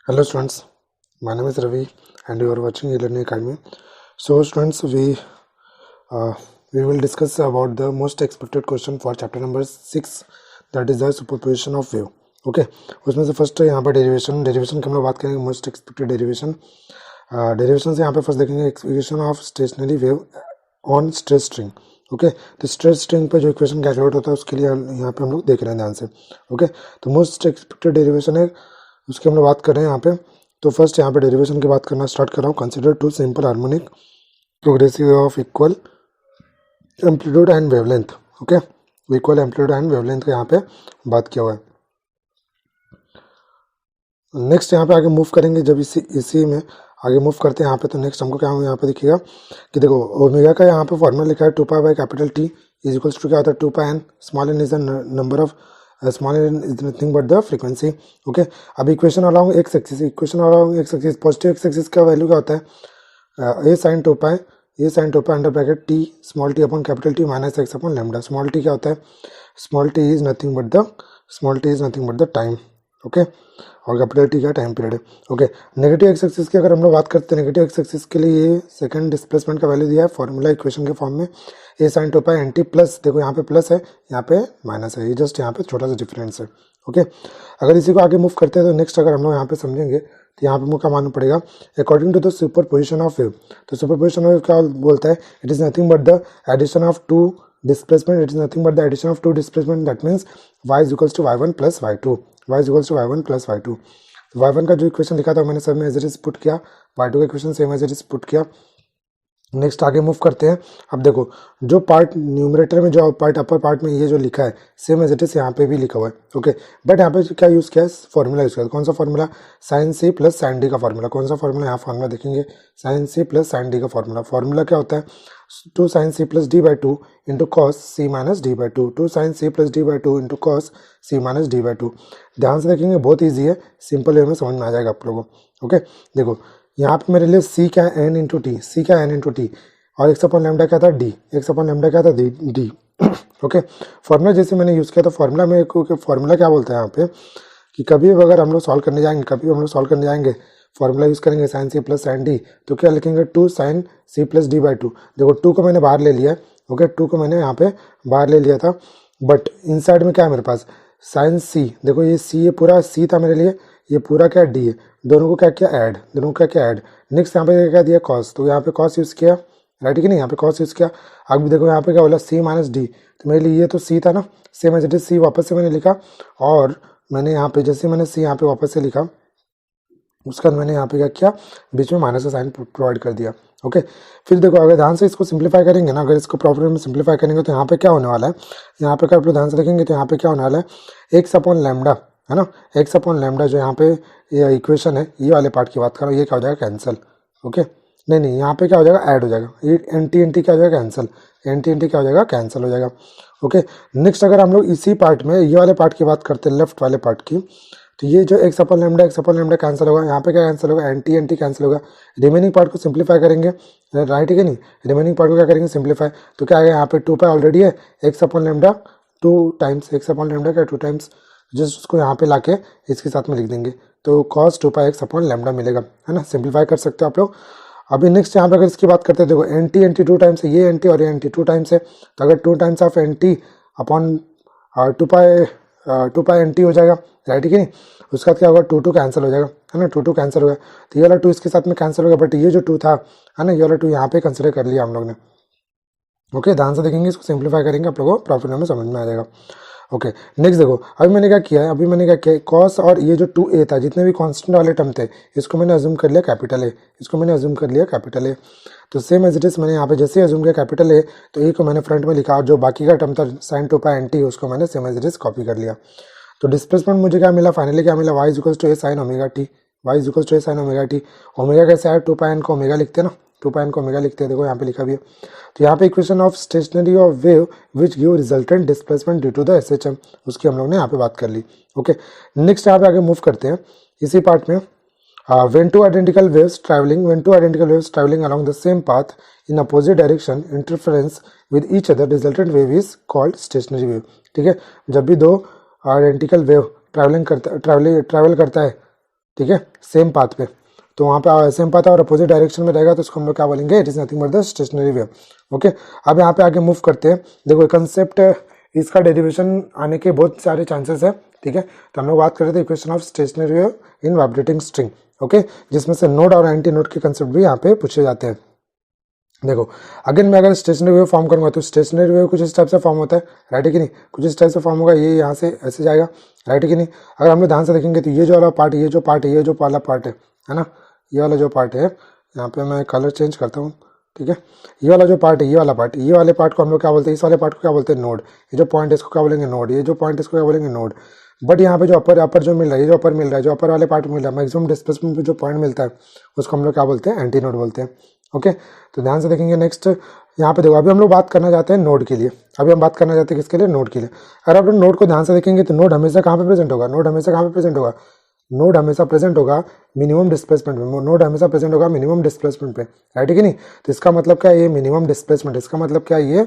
Hello students, my name is Ravi and you are watching eLearning Academy. So students, uh, we will discuss about the most expected question for chapter number 6, that is the superposition of wave. Okay उसमें से first यहाँ पर derivation की हम लोग बात करेंगे, most expected derivation से यहाँ पे फर्स्ट देखेंगे equation of stationary wave on stress string. Okay तो स्ट्रेस स्ट्रिंग पे जो इक्वेशन कैलकुलेट होता है उसके लिए यहाँ पे हम लोग देख रहे हैं ध्यान से. ओके तो मोस्ट एक्सपेक्टेड डेरिवेशन है, उसकी हम लोग बात कर रहे हैं यहाँ पे. तो फर्स्ट यहाँ पे डेरिवेशन की बात करना स्टार्ट कर रहा हूँ. Consider to simple harmonic progressive of equal amplitude and wavelength. Okay equal amplitude and wavelength का यहाँ पे बात किया हुआ है. नेक्स्ट यहाँ पे आगे मूव करेंगे, जब इसी में आगे मूव करते हैं यहाँ पे, तो नेक्स्ट हमको क्या यहाँ पे दिखेगा कि देखो ओमेगा का यहाँ पे फॉर्मूला लिखा है 2π by capital T is equals to क्या होता है 2π n. Small n is the number of small n is nothing but the frequency. Okay अब equation along x axis positive x axis का वैल्यू क्या होता है a sin 2π under bracket T small t upon capital T minus x upon lambda. Small t क्या होता है, small t is nothing but the time. Okay और capital T का time period है. ओके नेगेटिव एक्स एक्सिस की अगर हम लोग बात करते हैं, नेगेटिव एक्स एक्सिस के लिए ये सेकंड डिस्प्लेसमेंट का वैल्यू दिया है फॉर्मूला इक्वेशन के फॉर्म में a sin 2π nt प्लस, देखो यहाँ पे प्लस है यहाँ पे माइनस है, ये जस्ट यहाँ पे छोटा सा डिफरेंस है. ओके अगर इसी को आगे मूव करते हैं तो नेक्स्ट अगर हम लोग यहाँ पे समझेंगे तो यहाँ पे मुझे क्या मालूम पड़ेगा according to the superposition of wave. तो सुपर पोजिशन ऑफ वेव क्या बोलता है, it is nothing but the addition of two displacement. It is nothing but the addition of two displacement. That means y is equals to y1 plus y2. y is equals to y1 plus y2. y1 का जो equation लिखा था मैंने सब में as it is put किया, y2 का equation same as it is put किया. नेक्स्ट आगे मूव करते हैं. अब देखो जो पार्ट न्यूमरेटर में, जो पार्ट अपर पार्ट में ये जो लिखा है सेम एज इट इज यहाँ पे भी लिखा हुआ है. ओके बट यहाँ पे क्या यूज़ किया है, फॉर्मूला यूज़ किया. कौन सा formula, sine C plus sine D का फॉर्मूला. कौन सा फॉर्मूला, यहाँ फॉर्मूला देखेंगे sine C plus sine D का फॉर्मूला. फॉर्मूला क्या होता है 2 sin c plus d by 2 into cos c minus d by 2. 2 sin c plus d by 2 into cos c minus d by 2. ध्यान से देखेंगे बहुत इजी है, सिंपल वे में समझ में आ जाएगा आप लोगों को. ओके देखो यहाँ पे मेरे लिए c क्या है n इंटू टी, c क्या है n इंटू टी और एक्स अपॉन लैम्डा क्या था d, एक्स अपॉन लैम्डा क्या था d. ओके फॉर्मूला जैसे मैंने यूज़ किया तो फॉर्मूला में फॉर्मूला क्या बोलता है यहाँ पे कि कभी अगर हम लोग सॉल्व करने जाएंगे फॉर्मूला यूज़ करेंगे sine C plus sine D, तो क्या लिखेंगे 2 sin c plus D by 2. देखो 2 को मैंने बाहर ले लिया है. ओके 2 को मैंने यहाँ पे बाहर ले लिया था, बट इनसाइड में क्या है मेरे पास साइन सी. देखो ये सी, ये पूरा सी था मेरे लिए, ये पूरा क्या डी है. दोनों को क्या किया ऐड. नेक्स्ट यहाँ पे क्या दिया कॉस, तो यहाँ पे कॉस यूज़ किया, राइट कि नहीं, यहाँ पे कॉस यूज़ किया. अब देखो यहाँ पे क्या बोला सी माइनस डी, तो मेरे लिए ये तो सी था ना, same as it is C वापस से मैंने लिखा और मैंने यहाँ पे जैसे मैंने सी यहाँ पे वापस से लिखा उसका मैंने यहाँ पे क्या किया बीच में माइनस का साइन प्रोवाइड कर दिया. ओके फिर देखो अगर ध्यान से इसको सिंप्लीफाई करेंगे ना, अगर इसको प्रॉपर में सिंप्लीफाई करेंगे तो यहाँ पे क्या होने वाला है, यहाँ पे अगर आप लोग ध्यान से देखेंगे तो यहाँ पे क्या होने वाला है एक्स अपॉन लैम्डा है ना, एक्स अपॉन लैम्डा जो यहाँ पे ये इक्वेशन है ये वाले पार्ट की बात करो, ये क्या हो जाएगा कैंसिल. ओके नहीं यहाँ पे क्या हो जाएगा ऐड हो जाएगा, ये एन टी क्या हो जाएगा कैंसिल, एन टी क्या हो जाएगा कैंसिल हो जाएगा. ओके नेक्स्ट अगर हम लोग इसी पार्ट में ये वाले पार्ट की बात करते हैं लेफ्ट वाले पार्ट की, तो ये जो एक्स अपॉन लैम्डा कैंसिल होगा, यहाँ पे क्या कैंसिल होगा एन टी कैंसिल होगा. रिमेनिंग पार्ट को सिंप्लीफाई करेंगे, राइट है कि नहीं, रिमेनिंग पार्ट को क्या करेंगे सिंप्लीफाई, तो क्या आएगा यहाँ पे 2π ऑलरेडी है, x upon lambda 2 times x upon lambda का 2 टाइम्स, जस्ट उसको यहाँ पे लाके इसके साथ में लिख देंगे तो cos 2π एक्स अपॉन लैम्डा मिलेगा, है ना. सिंप्लीफाई कर सकते हो आप लोग. अभी नेक्स्ट यहाँ पे अगर इसकी बात करते हैं, देखो एन टी 2 टाइम्स है, ये एन टी और ये एन टी 2 टाइम्स है, तो अगर 2 times of n t upon 2π n t हो जाएगा, राइट है कि नहीं. उसका क्या होगा 2 कैंसिल हो जाएगा, है ना, 2 कैंसिल हो गया, तो ये वाला 2 इसके साथ में कैंसिल हो गया, बट ये जो 2 था है ना, ये वाला 2 यहाँ पे कंसिडर कर लिया हम लोग ने. ओके ध्यान से देखेंगे, इसको सिंप्लीफाई करेंगे आप लोगों को प्रॉपर में समझ में आ जाएगा. ओके नेक्स्ट देखो अभी मैंने क्या किया कॉस और ये जो 2a था, जितने भी कांस्टेंट वाले टर्म थे इसको मैंने अज्यूम कर लिया कैपिटल ए. तो सेम एज इट इज मैंने यहाँ पे जैसे अज्यूम किया कैपिटल ए, तो ए को मैंने फ्रंट में लिखा और जो बाकी का टर्म था साइन 2π एन टी उसको मैंने same as it is copy कर लिया. तो डिस्प्लेसमेंट मुझे क्या मिला, फाइनली क्या मिला y is equals to a sine omega t. Omega कैसे आया 2π n को ओमेगा लिखते हैं ना, 2π n को ओमेगा लिखते हैं, देखो यहाँ पे लिखा भी है. तो यहाँ पे equation of stationary of wave which give resultant displacement due to the SHM, उसकी हम लोग ने यहाँ पे बात कर ली. ओके नेक्स्ट यहाँ पे आगे मूव करते हैं इसी पार्ट में. when two identical waves traveling along the same path in opposite direction interference with each other, resultant wave is called stationary wave. ठीक है, जब भी दो आइडेंटिकल वेव ट्रैवल करता है ठीक है, सेम पाथ पे। तो वहाँ पे सेम पाथ और अपोजिट डायरेक्शन में रहेगा तो उसको हम लोग क्या बोलेंगे, it is nothing but the stationary wave. Okay, अब यहाँ पे आगे मूव करते हैं। देखो कंसेप्ट, इसका डेरिवेशन आने के बहुत सारे चांसेस है, ठीक है। तो हम लोग बात कर रहे थे equation of stationary wave in vibrating string, okay, जिसमें से नोड और एंटी नोड के कंसेप्ट भी यहाँ पे पूछे जाते हैं। देखो अगेन मैं अगर स्टेशनरी वेव फॉर्म करूंगा तो स्टेशनरी वेव कुछ इस टाइप से फॉर्म होता है, राइट है कि नहीं, कुछ इस टाइप से फॉर्म होगा, ये यहाँ से ऐसे जाएगा, राइट है कि नहीं। अगर हम लोग ध्यान से देखेंगे तो ये जो वाला पार्ट, ये जो पार्ट है, ये जो वाला पार्ट है ना, ये वाला जो पार्ट है, यहाँ पे मैं कलर चेंज करता हूँ, ठीक है। ये वाला जो पार्ट है, ये वाला पार्ट, ये वाले पार्ट को हम लोग क्या बोलते हैं, इस वाले पार्ट को क्या बोलते हैं, नोड। ये जो पॉइंट है इसको क्या बोलेंगे, नोड। ये जो पॉइंट है इसको क्या बोलेंगे, नोड। बट यहाँ पे जो अपर जो मिल रहा है, ये जो अपर मिल रहा है, जो अपर वाले पार्ट मिल रहा है, मैक्सिमम डिस्प्लेसमेंट पे जो पॉइंट मिलता है उसको हम लोग क्या बोलते हैं, एंटी नोड बोलते हैं। ओके, तो ध्यान से देखेंगे। नेक्स्ट यहाँ पे देखो, अभी हम लोग बात करना चाहते हैं नोड के लिए। अभी हम बात करना चाहते हैं किसके लिए, नोड के लिए। अगर आप लोग नोड को ध्यान से देखेंगे तो नोड हमेशा कहाँ पे प्रेजेंट होगा, नोड हमेशा कहाँ पे प्रेजेंट होगा, नोड हमेशा प्रेजेंट होगा मिनिमम डिस्प्लेसमेंट पे, नोड हमेशा प्रेजेंट होगा मिनिमम डिस्प्लेसमेंट पे, राइट है कि नहीं। तो इसका मतलब क्या है, ये मिनिमम डिस्प्लेसमेंट, इसका मतलब क्या है, ये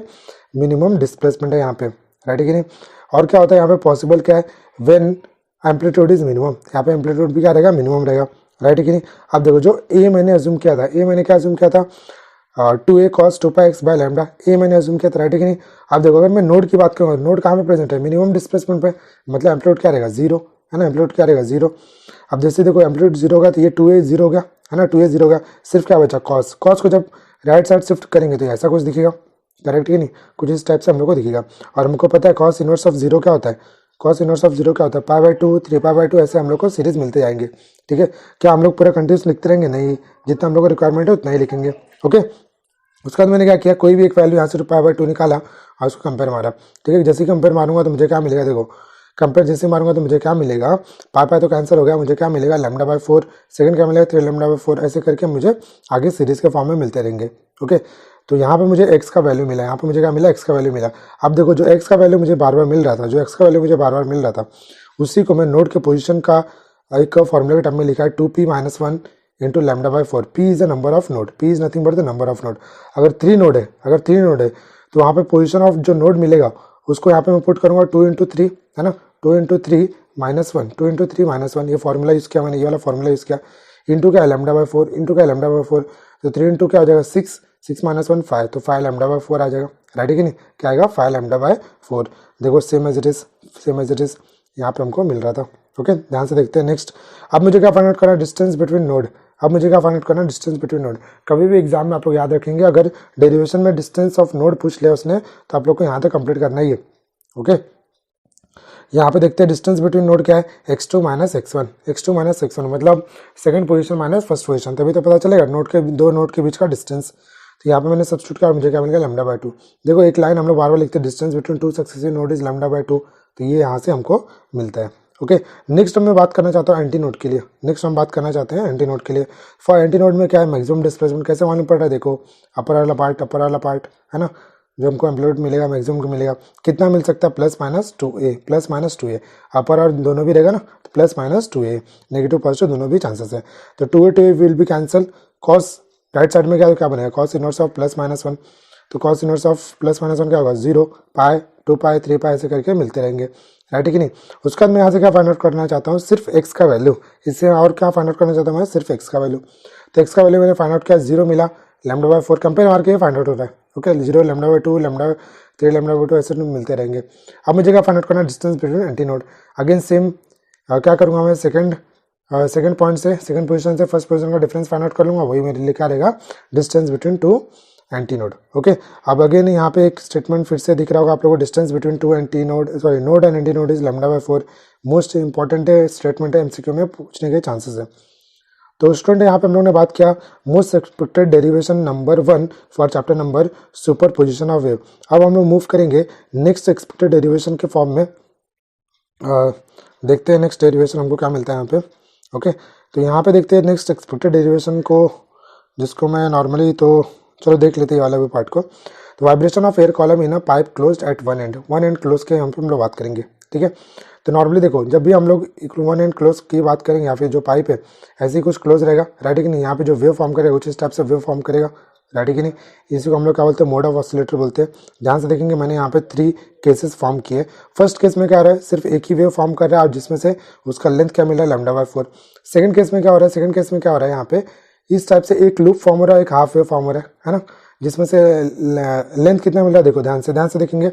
मिनिमम डिस्प्लेसमेंट है यहाँ पे, राइट है कि नहीं। और क्या होता है यहाँ पे पॉसिबल क्या है, व्हेन एम्पलीट्यूड इज मिनिमम, यहाँ पे एम्पलीट्यूड भी क्या रहेगा, मिनिमम रहेगा, राइट है कि नहीं। अब देखो जो ए मैंने अज्यूम किया था, ए मैंने क्या अज्यूम किया था, 2a cos 2π x by lambda, a मैंने अज्यूम किया था, राइट है कि नहीं। अब देखो अगर मैं नोड की बात करूँगा, नोड कहाँ पे प्रेजेंट है, मिनिमम डिस्प्लेसमेंट पे, मतलब एम्पलीट्यूड क्या रहेगा, जीरो, है ना, एम्पलीट्यूड क्या रहेगा, जीरो। अब जैसे देखो एम्पलीट्यूड जीरो होगा तो ये 2a जीरो हो गया, है ना, 2a जीरो हो गया, सिर्फ क्या बचा, कॉस। कॉस को जब राइट साइड शिफ्ट करेंगे तो ऐसा कुछ दिखेगा, करेक्ट कि नहीं, कुछ इस टाइप से हम लोग को दिखेगा। और हमको पता है कॉस इनवर्स ऑफ जीरो क्या होता है, कॉस इनवर्स ऑफ जीरो क्या होता है, π/2 3π/2, ऐसे हम लोग को सीरीज मिलते जाएंगे, ठीक है। क्या हम लोग पूरा कंटिन्यूस लिखते रहेंगे, नहीं, जितना हम लोग को रिक्वायरमेंट है उतना ही लिखेंगे, ओके। उसके बाद मैंने क्या किया, कोई भी एक वैल्यू यहाँ से π/2 निकाला और उसको कंपेयर मारा, ठीक है। जैसे कंपेयर मारूंगा तो मुझे क्या मिलेगा, देखो कंपेयर जैसे मारूंगा तो मुझे क्या मिलेगा, पाई तो कैंसिल हो गया, मुझे क्या मिलेगा, λ/4, सेकंड क्या मिलेगा, 3λ/4, ऐसे करके मुझे आगे सीरीज के फॉर्म में मिलते रहेंगे, ओके। तो यहाँ पे मुझे x का वैल्यू मिला, यहाँ पे मुझे क्या मिला, x का वैल्यू मिला। अब देखो जो x का वैल्यू मुझे बार बार मिल रहा था, जो x का वैल्यू मुझे बार बार मिल रहा था, उसी को मैं नोड के पोजीशन का एक फॉर्मूला के टर्म में लिखा है 2p - 1 into λ/4। p is the number of node, p is nothing but the number of node. अगर 3 नोड है, तो वहाँ पे पोजीशन ऑफ जो नोड मिलेगा उसको यहाँ पे मैं पुट करूँगा 2 × 3, है ना, 2 × 3 - 1, 2 × 3 - 1, ये फॉर्मूला यूज़ किया मैंने, ये वाला फॉर्मूला यूज़ किया। इंटू क्या है, λ/4, इंटू क्या है, λ/4, तो 3 × क्या हो जाएगा, 6, 6 - 1 5, तो 5 λ/4 आ जाएगा, राइट है कि नहीं, क्या आएगा, 5 λ/4। देखो सेम एज इट इज यहाँ पे हमको मिल रहा था, ओके। ध्यान से देखते हैं नेक्स्ट। अब मुझे क्या फाइंड आउट करना है, डिस्टेंस बिटवीन नोड। अब मुझे क्या फाइंड आउट करना है, डिस्टेंस बिटवीन नोड। कभी भी एग्जाम में आप लोग याद रखेंगे, अगर डेरिवेशन में डिस्टेंस ऑफ नोड पूछ लिया उसने तो आप लोग को यहाँ तक कंप्लीट करना ही है, ओके। यहाँ पे देखते हैं डिस्टेंस बिटवीन नोड क्या है, x2 - x1, x2 - x1 मतलब second position minus first position, तभी तो पता चलेगा नोड के, दो नोड के बीच का डिस्टेंस। तो यहाँ पे मैंने सब्स्टिट्यूट किया, मुझे क्या मिल गया, λ/2। देखो एक लाइन हम लोग बार बार लिखते हैं, distance between two successive node is λ/2, तो ये यहाँ से हमको मिलता है, ओके। नेक्स्ट मैं बात करना चाहता हूँ एंटी नोड के लिए। नेक्स्ट हम बात करना चाहते हैं एंटी नोड के लिए। फॉर एंटी नोड में क्या है, मैक्सिमम डिस्प्लेसमेंट कैसे मालूम पड़ रहा है, देखो अपर वाला पार्ट है ना, जो हमको एम्पलीट्यूड मिलेगा, मैक्सिमम को मिलेगा, कितना मिल सकता है, +-2a, अपर और दोनों भी रहेगा ना, तो +-2a, नेगेटिव पॉजिटिव दोनों भी चांसेस है। तो 2a will be cancel, cos right side में क्या बनेगा, कॉस इनवर्स ऑफ +-1, तो कॉस इनवर्स ऑफ +-1 क्या होगा, 0, π 2π 3π ऐसे करके मिलते रहेंगे, राइट है कि नहीं। उसके बाद मैं यहाँ से क्या फाइंड आउट करना चाहता हूँ, सिर्फ x का वैल्यू, इससे और क्या फाइंड आउट करना चाहता हूँ मैं, सिर्फ x का वैल्यू। तो x का वैल्यू मैंने फाइंड आउट किया, 0 मिला, λ/4 कंपेयर मार के फाइंड आउट हो रहा है, ओके। 0 λ/2 3 λ/2 ऐसे मिलते रहेंगे। अब मुझे क्या फाइंड आउट करना है, distance between anti node. Again same क्या करूँगा मैं, सेकंड पॉइंट से, सेकंड पोजीशन से फर्स्ट पोजीशन का डिफरेंस फाइंड आउट कर लूँगा, वही मेरे लिखा रहेगा distance between two anti node, okay. अब अगेन यहाँ पे एक स्टेटमेंट फिर से दिख रहा होगा आप लोगों को, distance between two anti node, sorry node and anti node is λ/4। Most important statement है, एमसीक्यू में पूछने के चांसेस है। तो स्टूडेंट यहाँ पे हम लोगों ने बात किया most expected derivation number 1 for chapter number super position of wave. अब हम लोग मूव करेंगे नेक्स्ट एक्सपेक्टेड डेरिवेशन के फॉर्म में। देखते हैं नेक्स्ट डेरिवेशन हमको क्या मिलता है यहाँ पे, ओके। तो यहाँ पे देखते हैं नेक्स्ट एक्सपेक्टेड डेरिवेशन को, जिसको मैं नॉर्मली, तो चलो देख लेते हैं वाला भी पार्ट को। तो vibration of air column in a pipe closed eight one and close के यहाँ पे हम लोग बात करेंगे, ठीक है। तो नॉर्मली देखो जब भी हम लोग इक्विवेलेंट एंड क्लोज की बात करेंगे या फिर जो पाइप है ऐसे ही कुछ क्लोज रहेगा, राइट है कि नहीं। यहाँ पे जो वेव फॉर्म करेगा कुछ इस टाइप से वेव फॉर्म करेगा, राइट है कि नहीं। इसी को हम लोग क्या बोलते हैं, मोड ऑफ ऑसिलेटर बोलते हैं। ध्यान से देखेंगे मैंने यहाँ पे 3 केसेस फॉर्म किए। फर्स्ट केस में क्या हो रहा है, सिर्फ एक ही वेव फॉर्म कर रहा है और जिसमें से उसका लेंथ क्या मिल रहा है, λ/4। सेकंड केस में क्या हो रहा है, सेकंड केस में क्या हो रहा है, यहाँ पे इस टाइप से एक लूप फॉर्म हो रहा है, एक हाफ वेव फॉर्म हो रहा है ना, जिसमें से लेंथ कितना मिल रहा है, देखो ध्यान से देखेंगे।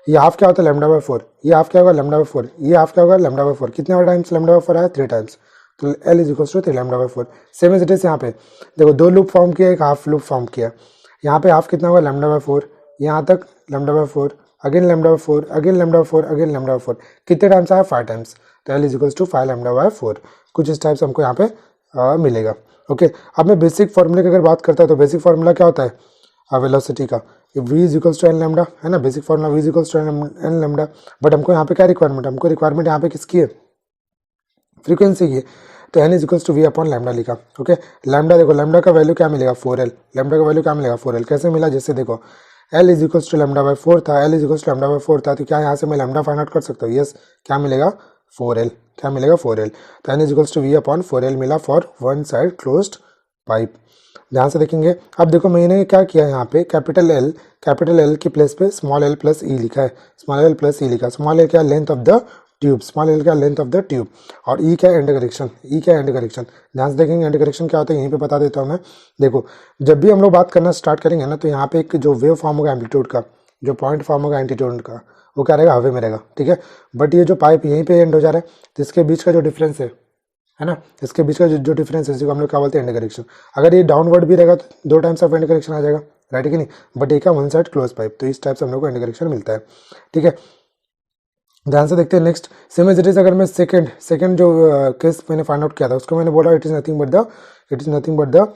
ये हाफ क्या होता है, λ/4, ये हाफ क्या होगा, λ/4, ये हाफ क्या होगा, λ/4। कितने और टाइम्स λ/4 आया, 3 टाइम्स, तो L is equal to 3 λ/4। Same as it is यहाँ पे देखो 2 लूप फॉर्म किया, एक हाफ लूप फॉर्म किया। यहाँ पे हाफ कितना होगा, λ/4, यहाँ तक λ/4, अगेन λ/4, अगेन λ/4, अगेन λ/4। कितने टाइम्स आया, 5 टाइम्स, तो L इज इक्वल टू 5 λ/4। कुछ इस टाइप से हमको यहाँ पे मिलेगा। ओके, अब मैं बेसिक फॉर्मूले की अगर बात करता हूँ तो बेसिक फॉर्मूला क्या होता है वेलोसिटी का, v is equals to n lambda, है ना। Basic formula v is equals to n lambda. But हमको यहाँ पे क्या रिक्वायरमेंट है, हमको रिक्वायरमेंट यहाँ पे किसकी है, फ्रीक्वेंसी की है। तो n is equals to v upon lambda लिखा। ओके, लैम्डा देखो, लैम्डा का वैल्यू क्या मिलेगा, 4L। लैम्डा का वैल्यू क्या मिलेगा, 4L। कैसे मिला, जैसे देखो L इज इक्वल्स टू λ/4 था, L इज इक्वल्स टू λ/4 था, तो क्या यहाँ से मैं लैम्डा फाइंड आउट कर सकता हूँ, यस। क्या मिलेगा, 4L। क्या मिलेगा, 4L। तो n is equals to v upon 4L मिला for one side closed pipe. ध्यान से देखेंगे। अब देखो मैंने क्या किया, यहाँ पे कैपिटल L की प्लेस पे स्मॉल l प्लस ई लिखा है, स्मॉल l प्लस ई लिखा। स्मॉल l क्या, length of the tube, small l क्या, लेंथ ऑफ द ट्यूब, और ई क्या, एंड करेक्शन, ई क्या, एंड करेक्शन। ध्यान से देखेंगे एंड करेक्शन क्या होता है, यहीं पे बता देता हूँ मैं। देखो जब भी हम लोग बात करना स्टार्ट करेंगे ना, तो यहाँ पे एक जो वेव फॉर्म होगा एम्पलीट्यूड का, जो पॉइंट फॉर्म होगा एंटीट्यूड का, वो क्या रहेगा, हवे में रहेगा, ठीक है। बट ये जो पाइप यहीं पे एंड हो जा रहा है, तो इसके बीच का जो डिफरेंस है ना, इसके बीच का जो डिफरेंस है, इसी को हम लोग क्या बोलते हैं, एंड करेक्शन। अगर ये डाउनवर्ड भी रहेगा तो 2 टाइम्स ऑफ एंड करेक्शन आ जाएगा, राइट है कि नहीं। बट एक वन साइड क्लोज पाइप, तो इस टाइप से हम लोग को एंड करेक्शन मिलता है, ठीक है। ध्यान से देखते हैं next. Same as it is, अगर मैं सेकंड जो केस मैंने फाइंड आउट किया था, उसको मैंने बोला it is nothing but the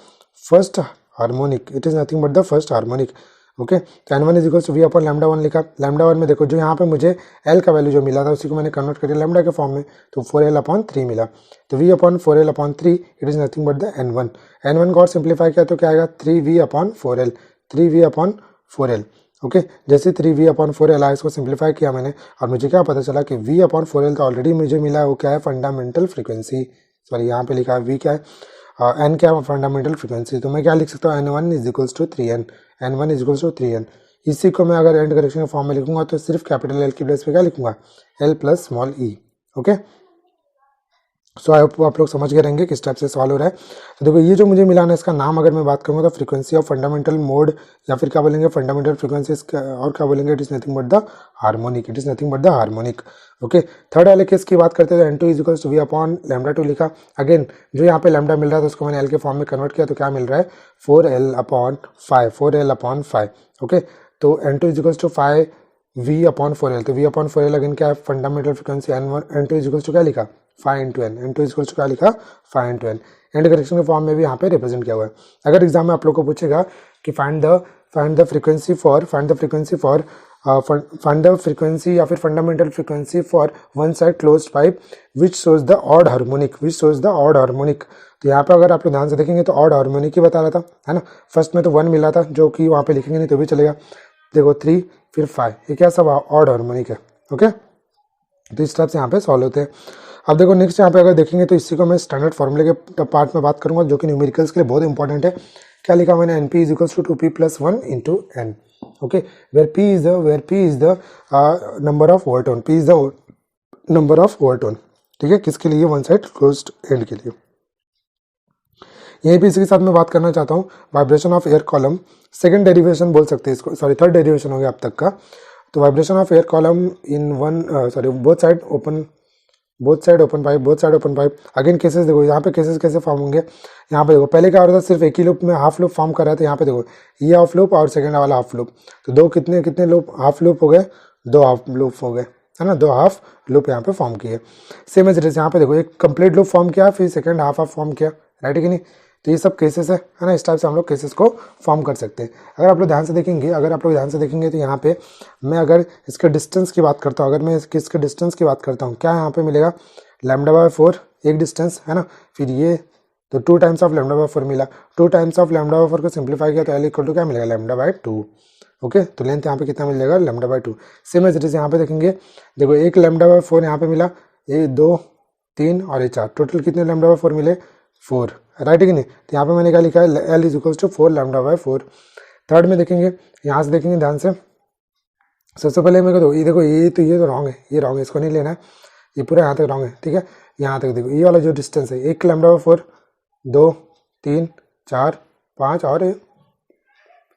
first harmonic, it is nothing but the first harmonic. Okay, तो n1 is equal to v upon λ1 लिखा। λ1 में देखो जो यहाँ पे मुझे L का वैल्यू जो मिला था उसी को मैंने कन्वर्ट कर दिया लैम्डा के फॉर्म में, तो 4L/3 मिला। तो v upon 4L/3 it is nothing but the n1 को और सिंप्लीफाई किया तो क्या आएगा, 3v/4L, 3v/4L। ओके, जैसे 3v/4L आया, इसको सिंप्लीफाई किया मैंने और मुझे क्या पता चला कि v/4L तो ऑलरेडी मुझे मिला है, वो क्या है, फंडामेंटल फ्रीक्वेंसी। सॉरी, यहाँ पे लिखा है v क्या है, n क्या है, फंडामेंटल फ्रीक्वेंसी। तो मैं क्या लिख सकता हूँ, n1 is equals to 3n, n1 is equals to 3n। इसी को मैं अगर एंड करेक्शन के फॉर्म में लिखूंगा तो सिर्फ कैपिटल L की प्लेस पे क्या लिखूंगा, L plus small e। Okay, so I hope आप लोग समझ गए रहेंगे किस टाइप से सवाल हो रहा है। तो देखो ये जो मुझे मिला ना, इसका नाम अगर मैं बात करूँगा तो फ्रीक्वेंसी ऑफ फंडामेंटल मोड, या फिर क्या बोलेंगे, फंडामेंटल फ्रीक्वेंसी, और क्या बोलेंगे, it is nothing but the harmonic, it is nothing but the harmonic. Okay, third वाले केस की बात करते हैं तो n2 is equals to v upon λ2 लिखा। अगेन जो यहाँ पे लैम्डा मिल रहा था उसको मैंने L के फॉर्म में कन्वर्ट किया, तो क्या मिल रहा है, 4L/5। ओके, तो n2 is equals to 5v/4L, तो v/4L अगेन क्या है, fundamental frequency. n2 is equals to क्या लिखा, 5 × n, n2 is equals to क्या लिखा, 5 × n। एंड करेक्शन के फॉर्म में भी यहाँ पे रिप्रेजेंट किया हुआ है। अगर एग्जाम में आप लोग को पूछेगा कि फाइंड द फ्रीक्वेंसी या फिर fundamental frequency for one side closed pipe which shows the odd harmonic, तो यहाँ पे अगर आप लोग ध्यान से देखेंगे तो ऑड हार्मोनिक ही बता रहा था, है ना। फर्स्ट में तो 1 मिला था, जो कि वहाँ पे लिखेंगे नहीं तो भी चलेगा। देखो 3 फिर 5, ये क्या सब ऑड हार्मोनिक है। ओके, तो इस टाइप से यहाँ पे सॉल्व होते हैं। अब देखो नेक्स्ट यहाँ पे अगर देखेंगे तो इसी को मैं स्टैंडर्ड फॉर्मूले के पार्ट में बात करूंगा, जो कि न्यूमेरिकल्स के लिए बहुत इंपॉर्टेंट है। क्या लिखा मैंने, np is equals to 2p + 1 × n। Okay, where p is the number of overtone, p is the number of overtone, ठीक है, किसके लिए, वन साइड क्लोज्ड एंड के लिए। यहीं पे इसी के साथ मैं बात करना चाहता हूँ vibration of air column, second derivation बोल सकते हैं इसको, सॉरी थर्ड डेरिवेशन हो गया अब तक का। तो vibration of air column in both side open pipe. Again cases देखो, यहाँ पे केसेस कैसे फॉर्म होंगे। यहाँ पे देखो पहले क्या हो रहा था, सिर्फ एक ही लूप में हाफ लूप फॉर्म कर रहा था। यहाँ पे देखो ये हाफ लूप और सेकंड वाला हाफ लूप, तो दो कितने लूप, हाफ लूप हो गए, 2 हाफ लूप हो गए, है ना, 2 हाफ लूप यहाँ पे फॉर्म किए। सेम एज इट इज, यहाँ पे देखो एक कंप्लीट लूप फॉर्म किया, फिर सेकंड हाफ फॉर्म किया, राइट है कि नहीं। तो ये सब केसेस है ना, इस टाइप से हम लोग केसेस को फॉर्म कर सकते हैं। अगर आप लोग ध्यान से देखेंगे तो यहाँ पे मैं अगर इसके डिस्टेंस की बात करता हूँ, इसके डिस्टेंस की बात करता हूँ, क्या यहाँ पे मिलेगा, λ/4 एक डिस्टेंस, है ना। फिर ये तो 2 टाइम्स ऑफ λ/4 मिला, 2 टाइम्स ऑफ λ/4 को सिंप्लीफाई किया तो L इक्वल टू क्या मिलेगा, λ/2। ओके, तो लेंथ यहाँ पे कितना मिल जाएगा, λ/2। सेम एज इट इज यहाँ पे देखेंगे, देखो एक λ/4 यहाँ पे मिला, ये 2 3 और ये 4, टोटल कितने λ/4 मिले, 4, राइट है कि नहीं। तो यहाँ पे मैंने क्या लिखा है, L is equals to 4 λ/4। Third में देखेंगे, यहाँ से देखेंगे ध्यान से, सबसे पहले मेरे को तो ये तो रॉन्ग है, ये रॉन्ग है, इसको नहीं लेना है, ये पूरा यहाँ तक रॉन्ग है, ठीक है। यहाँ तक देखो, ये वाला जो डिस्टेंस है, 1 λ/4, 2 3 4 5 और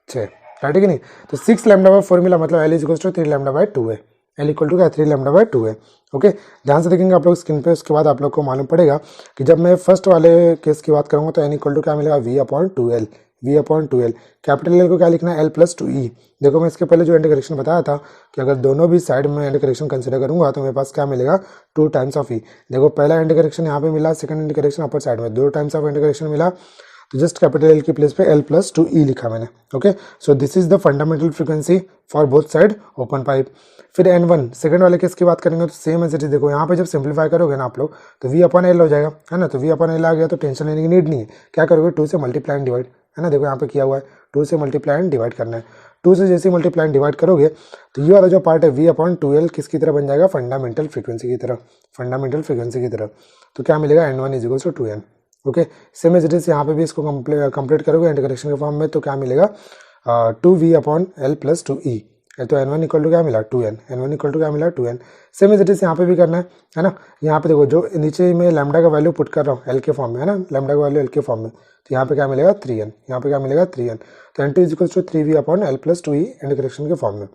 6, राइट है कि नहीं। तो 6 λ/4 मिला, मतलब L इज इक्वल्स टू 3 λ/2 है, L इक्वल टू क्या, 3 λ/2 है। ओके, ध्यान से देखेंगे आप लोग स्क्रीन पे, उसके बाद आप लोग को मालूम पड़ेगा कि जब मैं फर्स्ट वाले केस की बात करूँगा तो N इक्वल टू क्या मिलेगा, V/2L, V/2L। कैपिटल L को क्या लिखना है, L+2E। देखो मैं इसके पहले जो एंड करेक्शन बताया था कि अगर दोनों भी साइड में एंड करेक्शन कंसिडर करूंगा तो मेरे पास क्या मिलेगा, 2 टाइम्स ऑफ E। देखो पहला एंड करेक्शन यहाँ पे मिला, second and correction upper side में 2 टाइम्स ऑफ एंड करेक्शन मिला, तो जस्ट कैपिटल L की प्लेस पे L+2E लिखा मैंने। Okay, so this is the fundamental frequency for both side open pipe. फिर N1 सेकंड वाले केस की बात करेंगे तो सेम एज इट इज, देखो यहाँ पे जब सिंप्लीफाई करोगे ना आप लोग तो V/L हो जाएगा, है ना। तो V/L आ गया तो टेंशन लेने की नीड नहीं है, क्या करोगे, 2 से मल्टीप्लाई एंड डिवाइड, है ना। देखो यहाँ पे किया हुआ है, 2 से मल्टीप्लाई एंड डिवाइड करना है, 2 से जैसे मल्टीप्लाई एंड डिवाइड करोगे तो ये वाला जो पार्ट है V/2L किसकी तरह बन जाएगा, फंडामेंटल फ्रीक्वेंसी की तरह, फंडामेंटल फ्रीक्वेंसी की तरह। तो क्या मिलेगा, N1 is equals to 2N। Okay, same as it is यहाँ पे भी इसको कंप्लीट करोगे एंड करेक्शन के फॉर्म में, तो क्या मिलेगा, 2V/L+2E। तो N1 इक्वल टू क्या मिला, 2N, N1 इक्वल टू क्या मिला, 2N। Same as it is यहाँ पे भी करना है ना। यहाँ पे देखो जो नीचे में लैम्डा का वैल्यू पुट कर रहा हूँ L के फॉर्म में, है ना, लैम्डा का वैल्यू L के फॉर्म में, तो यहाँ पे क्या मिलेगा, 3N, यहाँ पे क्या मिलेगा, 3N। तो N2 is equals to 3V/L+2E end correction के फॉर्म में।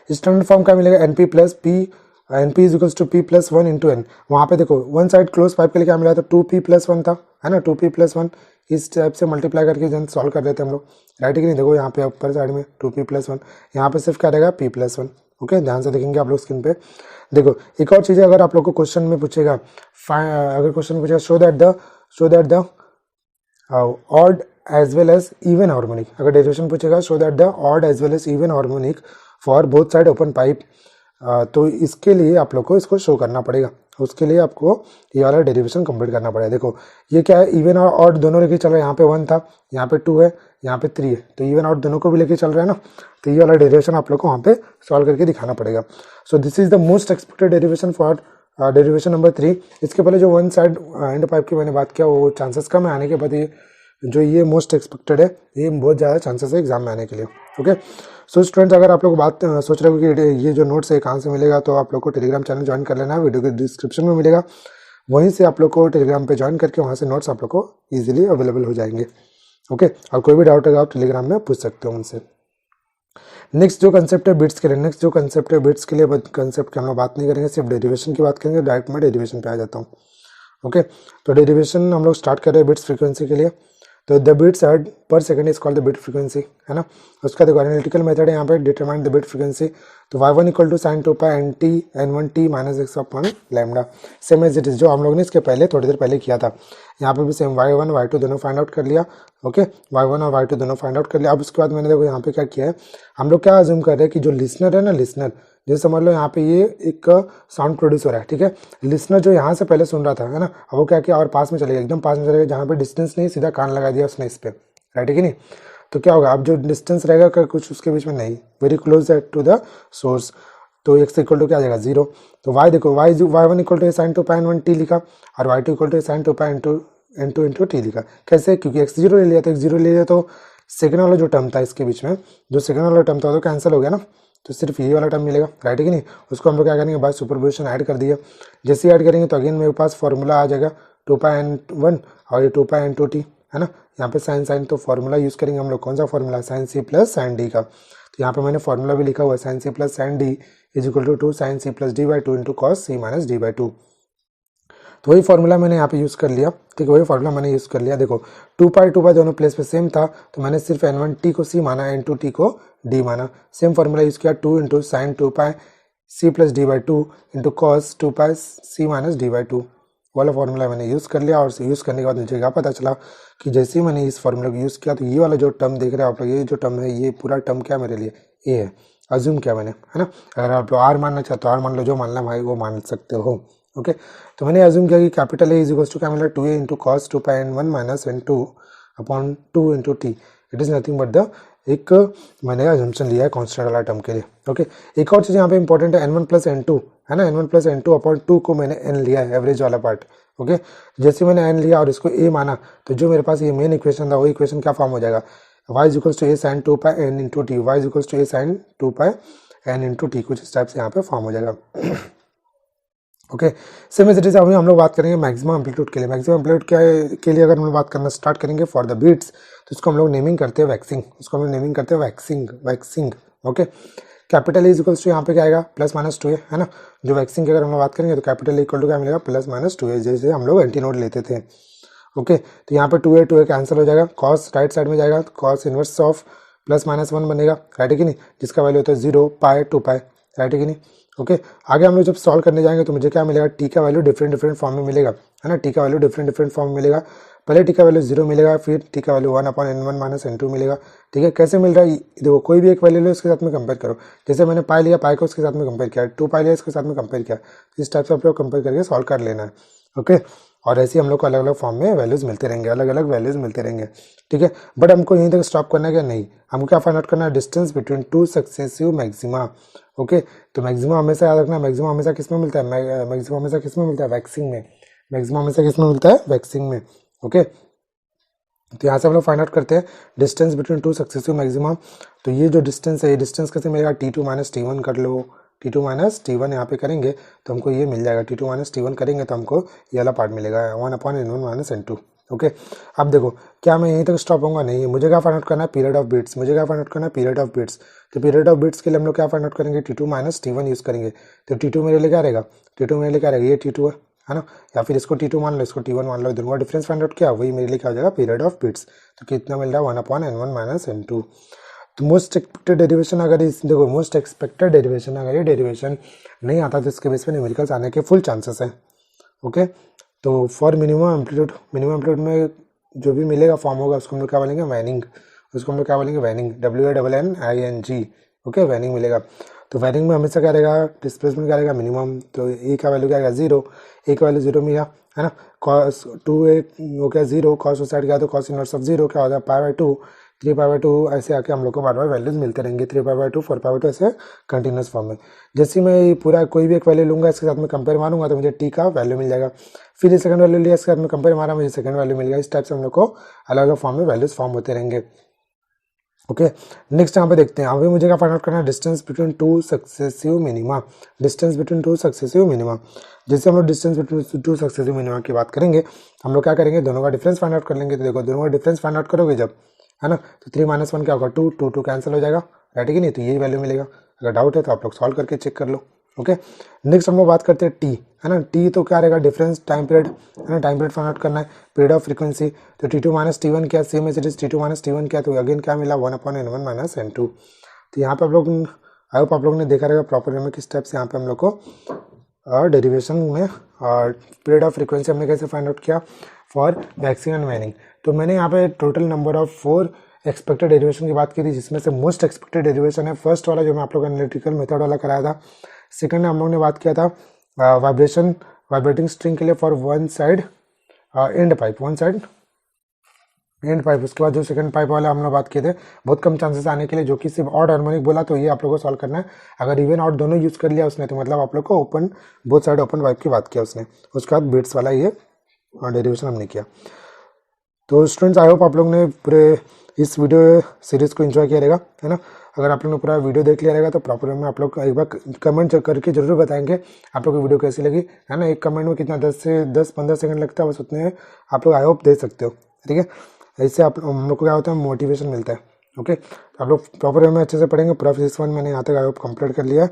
स्टैंडर्ड फॉर्म क्या मिलेगा, NP is equals to P+1 into N। वहाँ पे देखो वन साइड क्लोज पाइप के लिए क्या मिला था, 2P+1 था, है ना, 2P+1। इस टाइप से मल्टीप्लाई करके जन सॉल्व कर देते हम लोग, राइट है कि नहीं। देखो यहाँ पे ऊपर साइड में 2P+1, यहाँ पे सिर्फ क्या रहेगा, P+1। ओके, ध्यान से देखेंगे आप लोग स्क्रीन पे। देखो एक और चीज़ है, अगर आप लोग को क्वेश्चन में पूछेगा, अगर क्वेश्चन पूछेगा show that the odd as well as even harmonic, अगर डेरिवेशन पूछेगा show that the odd as well as even harmonic for both side open pipe, तो इसके लिए आप लोग को इसको शो करना पड़ेगा, उसके लिए आपको ये वाला डेरिवेशन कंप्लीट करना पड़ेगा। देखो ये क्या है, इवन और ऑड दोनों लेके चल रहा है, यहाँ पे 1 था, यहाँ पे 2 है, यहाँ पे 3 है, तो इवन ऑड दोनों को भी लेके चल रहा है ना। तो ये वाला डेरिवेशन आप लोग को वहाँ पे सॉल्व करके दिखाना पड़ेगा। So this is the most expected derivation for derivation number 3। इसके पहले जो वन साइड एंड पाइप की मैंने बात किया, वो चांसेस कम है आने के, बाद ये मोस्ट एक्सपेक्टेड है, ये बहुत ज़्यादा चांसेस है एग्जाम में आने के लिए। ओके, सो स्टूडेंट्स अगर आप लोग बात सोच रहे हो कि ये जो नोट्स है कहाँ से मिलेगा, तो आप लोग को टेलीग्राम चैनल ज्वाइन कर लेना है, वीडियो के डिस्क्रिप्शन में मिलेगा, वहीं से आप लोग को टेलीग्राम पे ज्वाइन करके वहाँ से नोट्स आप लोग को ईजिली अवेलेबल हो जाएंगे। ओके, और कोई भी डाउट होगा आप टेलीग्राम में पूछ सकते हो उनसे। नेक्स्ट जो कंसेप्ट है बिट्स के लिए, कंसेप्ट की हम लोग बात नहीं करेंगे, सिर्फ डेरिवेशन की बात करेंगे। डायरेक्ट मैं डेरिवेशन पे आ जाता हूँ। ओके, तो डेरिवेशन हम लोग स्टार्ट कर रहे हैं बिट्स फ्रीक्वेंसी के लिए। तो द बिट्स हर्ड पर second is called the beat frequency, है ना। उसका देखो एनालिटिकल मेथड है यहाँ पे, डिटरमाइन द बिट फ्रीक्वेंसी। तो y1 equal to sine 2 pi NT N1T minus x upon lambda. Same as it is जो हम लोग ने इसके पहले थोड़ी देर पहले किया था, यहाँ पे भी सेम y1 y2 दोनों फाइंड आउट कर लिया। ओके, y1 और y2 दोनों फाइंड आउट कर लिया। अब उसके बाद मैंने देखो यहाँ पे क्या किया है, हम लोग क्या अज्यूम कर रहे हैं कि जो लिसनर है ना, लिसनर जैसे समझ लो यहाँ पे ये एक साउंड प्रोड्यूस हो रहा है, ठीक है। लिसनर जो यहाँ से पहले सुन रहा था, है ना, अब वो क्या किया और पास में चलेगा, एकदम पास में चलेगा, जहाँ पे डिस्टेंस नहीं, सीधा कान लगा दिया उसने इस पे, राइट है कि नहीं। तो क्या होगा, अब जो डिस्टेंस रहेगा कुछ उसके बीच में नहीं, very close to the source, तो x इक्वल टू क्या आ जाएगा 0। तो y देखो y1 equal to sine 2 pi N1T लिखा और y2 equal to sine 2 pi N2 into t लिखा। कैसे, क्योंकि x 0 ले लिया, तो x 0 ले लिया तो सेकंड वाला जो टर्म था इसके बीच में, जो सेकंड वाला टर्म था तो कैंसिल हो गया ना, तो सिर्फ ये वाला टर्म मिलेगा, राइट है कि नहीं। उसको हम लोग क्या करेंगे, बाय सुपरपोजिशन ऐड कर दिया। जैसे ही ऐड करेंगे तो अगेन मेरे पास फॉर्मूला आ जाएगा 2 पाई N1 और ये 2 पाई N2T, है ना। यहाँ पे साइन तो फॉर्मूला यूज़ करेंगे हम लोग, कौन सा formula, sine C plus sine D का। तो यहाँ पे मैंने फॉर्मूला भी लिखा हुआ है, sine C plus sine D is equal to 2 sine C plus D/2 into cos C minus D/2। तो वही फॉर्मूला मैंने यहाँ पे यूज़ कर लिया, ठीक है, वही फॉर्मूला मैंने यूज़ कर लिया। देखो 2 पाई दोनों प्लेस पे सेम था, तो मैंने सिर्फ N1T को C माना, N2T को D माना। सेम फॉर्मूला यूज़ किया, 2 इंटू साइन 2 पाई C plus D/2 into cos 2 पाई C माइनस D/2 वाला फॉर्मूला मैंने यूज़ कर लिया। और यूज़ करने के बाद मुझे क्या पता चला कि जैसे ही मैंने इस फॉर्मूला को यूज़ किया, तो ये वाला जो टर्म देख रहे हो आप लोग, ये जो टर्म है, ये पूरा टर्म क्या मेरे लिए ए है, अज्यूम किया मैंने, है ना। अगर आप लोग आर मानना चाहते हो आर मान लो, जो मानना भाई वो मान सकते हो। ओके, तो मैंने अज्यूम किया कि capital A is equals to क्या मिला, 2a into cos 2 pi N1 minus N2 upon 2 into t, it is nothing but the एक मैंने अजम्पशन लिया है कांस्टेंट वाला टर्म के लिए। ओके, एक और चीज़ यहाँ पे इंपॉर्टेंट है n1 प्लस n2 है ना, n1 प्लस n2 अपॉन 2 को मैंने n लिया है एवरेज वाला पार्ट। ओके, जैसे मैंने n लिया और इसको a माना तो जो मेरे पास ये मेन इक्वेशन था वो इक्वेशन क्या फॉर्म हो जाएगा, y is equals to a sin 2 pi n into t, y is equals to a sin 2 pi n into t, कुछ इस टाइप से यहाँ पे फॉर्म हो जाएगा। Okay, same as it is अभी हम लोग बात करेंगे मैक्सिमम एम्पलीट्यूड के लिए। मैक्सिमम एम्पलीट्यूड के लिए अगर हम लोग बात करना स्टार्ट करेंगे फॉर द बीट्स तो इसको हम लोग नेमिंग करते हैं वैक्सिंग, उसको हम लोग नेमिंग करते हैं वैक्सिंग। Okay, capital is equals to यहाँ पे क्या आएगा प्लस माइनस 2a है ना, जो वैक्सिंग की अगर हम लोग बात करेंगे तो कैपिटल इक्वल टू क्या मिलेगा प्लस माइनस 2a, जैसे हम लोग एंटी नोड लेते थे। ओके, तो यहाँ पे 2a कैंसिल हो जाएगा, कॉस राइट साइड में जाएगा, cos inverse of plus minus 1 बनेगा, राइट है कि नहीं, जिसका वैल्यू होता है 0 पाई 2 पाई, राइट है कि नहीं। ओके, आगे हम लोग जब सॉल्व करने जाएंगे तो मुझे क्या मिलेगा, टी का वैल्यू डिफरेंट फॉर्म में मिलेगा है ना, टी का वैल्यू डिफरेंट फॉर्म में मिलेगा। पहले टी का वैल्यू 0 मिलेगा, फिर टी का value 1 upon n1 minus n2 मिलेगा। ठीक है, कैसे मिल रहा है देखो, कोई भी एक वैल्यू लो इसके साथ में कंपेयर करो, जैसे मैंने पाई लिया, पाई को उसके साथ में कंपेयर किया, 2 पाई लिया इसके साथ में कंपेयर किया, इस टाइप से आप लोग कंपेयर करके सॉल्व कर लेना है। ओके, और ऐसे ही हम लोग को अलग अलग फॉर्म में वैल्यूज मिलते रहेंगे, अलग अलग वैल्यूज मिलते रहेंगे। ठीक है, बट हमको यहीं तक स्टॉप करना है क्या, नहीं, हमको क्या फाइंड आउट करना है, distance between two successive maxima. Okay, तो मैक्सिमम हमेशा याद रखना, मैक्सिमम हमेशा किस में मिलता है, मैक्सिमम हमेशा किस में मिलता है, वैक्सिंग में। मैक्सिमम हमेशा किस में मिलता है, वैक्सिंग में। ओके, तो यहाँ से हम लोग फाइंड आउट करते हैं distance between two successive maximum. तो ये जो डिस्टेंस है, ये डिस्टेंस कैसे मिलेगा, T2 माइनस T1 कर लो, T2 माइनस T1 यहाँ पे करेंगे तो हमको ये मिल जाएगा, T2 माइनस T1 करेंगे तो हमको ये वाला पार्ट मिलेगा 1 upon n1 minus n2। Okay, अब देखो क्या मैं यहीं तक स्टॉप होऊंगा, नहीं, मुझे क्या फाइंड आउट करना है, पीरियड ऑफ बीट्स, मुझे क्या फाइंड आउट करना है, पीरियड ऑफ बीट्स। तो पीरियड ऑफ बीट्स के लिए हम लोग क्या फाइंड आउट करेंगे, T2 माइनस T1 यूज़ करेंगे। तो T2 मेरे लिए क्या रहेगा, T2 मेरे लिए क्या रहेगा, ये T2 है ना, या फिर इसको T2 मान लो, इसको T1 मान लो, दोनों का डिफरेंस फाइंड आउट किया, वही मेरे लिए क्या हो जाएगा, पीरियड ऑफ बीट्स। तो कितना मिल रहा है, 1 अपॉन n1 माइनस n2। तो मोस्ट एक्सपेक्टेड डेरिवेशन अगर इस देखो, मोस्ट एक्सपेक्टेड डेरिवेशन अगर ये डेरिवेशन नहीं आता तो इसके बेस पे न्यूमेरिकल्स आने के फुल चांसेस हैं। ओके, तो फॉर मिनिमम एम्पलीट्यूड में जो भी मिलेगा फॉर्म होगा उसको हम लोग क्या बोलेंगे, वैनिंग, उसको हम लोग क्या बोलेंगे, वैनिंग, WANNING। ओके, वैनिंग मिलेगा। तो वैनिंग में हमेशा क्या रहेगा, डिस्प्लेसमेंट क्या रहेगा, मिनिमम। तो ए का वैल्यू क्या आएगा, 0, ए का वैल्यू 0 मिला है ना, कॉस 2a हो गया 0, कॉस उस साइड गया तो कॉस इनवर्स ऑफ 0 क्या हो जाएगा, π/2, 3π/2, ऐसे आके हम लोग को बार बार वैल्यूज मिलते रहेंगे, 3π/2, 4π/2 ऐसे कंटिन्यूस फॉर्म में। जैसे मैं पूरा कोई भी एक वैल्यू लूंगा, इसके साथ में कंपेयर मारूंगा तो मुझे टी का वैल्यू मिल जाएगा, फिर सेकंड वैल्यू लिया, इसके साथ में कंपेयर मारा, मुझे सेकंड वैल्यू मिल गया। इस टाइप से हम लोग को अलग अलग फॉर्म में वैल्यूज फॉर्म होते रहेंगे। ओके, नेक्स्ट यहाँ पे देखते हैं, अभी मुझे क्या फाइंड आउट करना है, distance between two successive minima, distance between two successive minima. जैसे हम लोग distance between two successive minima की बात करेंगे, हम लोग क्या करेंगे, दोनों का डिफरेंस फाइंड आउट कर लेंगे। तो देखो, दोनों का डिफरेंस फाइंड आउट करोगे जब, है ना, तो 3 - 1 क्या होगा, 2 कैंसिल हो जाएगा, राइट है कि नहीं, तो यही वैल्यू मिलेगा। अगर डाउट है तो आप लोग सॉल्व करके चेक कर लो। ओके, नेक्स्ट हम लोग बात करते हैं टी, है ना, टी तो क्या रहेगा, डिफरेंस टाइम पीरियड, है ना, टाइम पीरियड फाइंड आउट करना है, पीरियड ऑफ फ्रीक्वेंसी। तो T2 माइनस T1 क्या, same as it is T2 minus T1 क्या, तो अगेन क्या मिला, 1 अपॉन n1 माइनस n2। तो यहाँ पे आप लोग, आई होप आप लोगों ने देखा रहेगा प्रॉपर वे में किस टाइप से यहाँ पे हम लोग को डेरिवेशन में और पीरियड ऑफ फ्रीक्वेंसी हमने कैसे फाइंड आउट किया फॉर वैक्सिंग एंड वैनिंग। तो मैंने यहाँ पे total number of 4 expected derivation की बात की थी, जिसमें से मोस्ट एक्सपेक्टेड डेरिवेशन है फर्स्ट वाला जो मैं आप लोग एनालिटिकल मेथड वाला कराया था। सेकंड हम लोग ने बात किया था वाइब्रेटिंग स्ट्रिंग के लिए for one side and pipe, one side and pipe. उसके बाद जो सेकंड पाइप वाला हम लोग बात किए थे, बहुत कम चांसेस आने के लिए, जो कि सिर्फ ऑड हार्मोनिक बोला, तो ये आप लोगों को सॉल्व करना है। अगर इवन ऑड दोनों यूज कर लिया उसने तो मतलब आप लोग को open, both side open pipe की बात किया उसने। उसके बाद बीट्स वाला ये डेरिवेशन हमने किया। तो स्टूडेंट्स, आई होप आप लोग ने पूरे इस वीडियो सीरीज को एंजॉय किया रहेगा, है ना। अगर आप लोग ने पूरा वीडियो देख लिया रहेगा तो प्रॉपर में आप लोग एक बार कमेंट करके जरूर बताएंगे आप लोग की वीडियो कैसी लगी, है ना। एक कमेंट में कितना 10-15 सेकंड लगता है, बस उतने आप लोग आई होप दे सकते हो, ठीक है। इससे आप हम लोग को क्या होता है, मोटिवेशन मिलता है। ओके, तो आप लोग प्रॉपर वे में अच्छे से पढ़ेंगे। पूरा फिजिक्स 1 मैंने यहाँ तक आई होप कंप्लीट कर लिया है,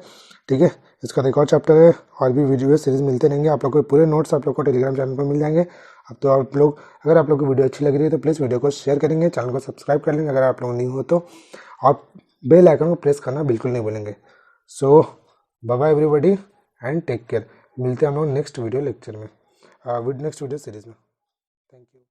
ठीक है। इसका एक और चैप्टर है और भी वीडियो सीरीज मिलते रहेंगे आप लोग को। पूरे नोट्स आप लोग को टेलीग्राम चैनल पर मिल जाएंगे। अब तो आप लोग, अगर आप लोग की वीडियो अच्छी लग रही है तो प्लीज़ वीडियो को शेयर करेंगे, चैनल को सब्सक्राइब कर लेंगे अगर आप लोग नहीं हो तो, और बेल आइकन को प्रेस करना बिल्कुल नहीं भूलेंगे। So bye bye everybody and take care. मिलते हैं हम लोग नेक्स्ट वीडियो लेक्चर में, नेक्स्ट वीडियो सीरीज में। Thank you.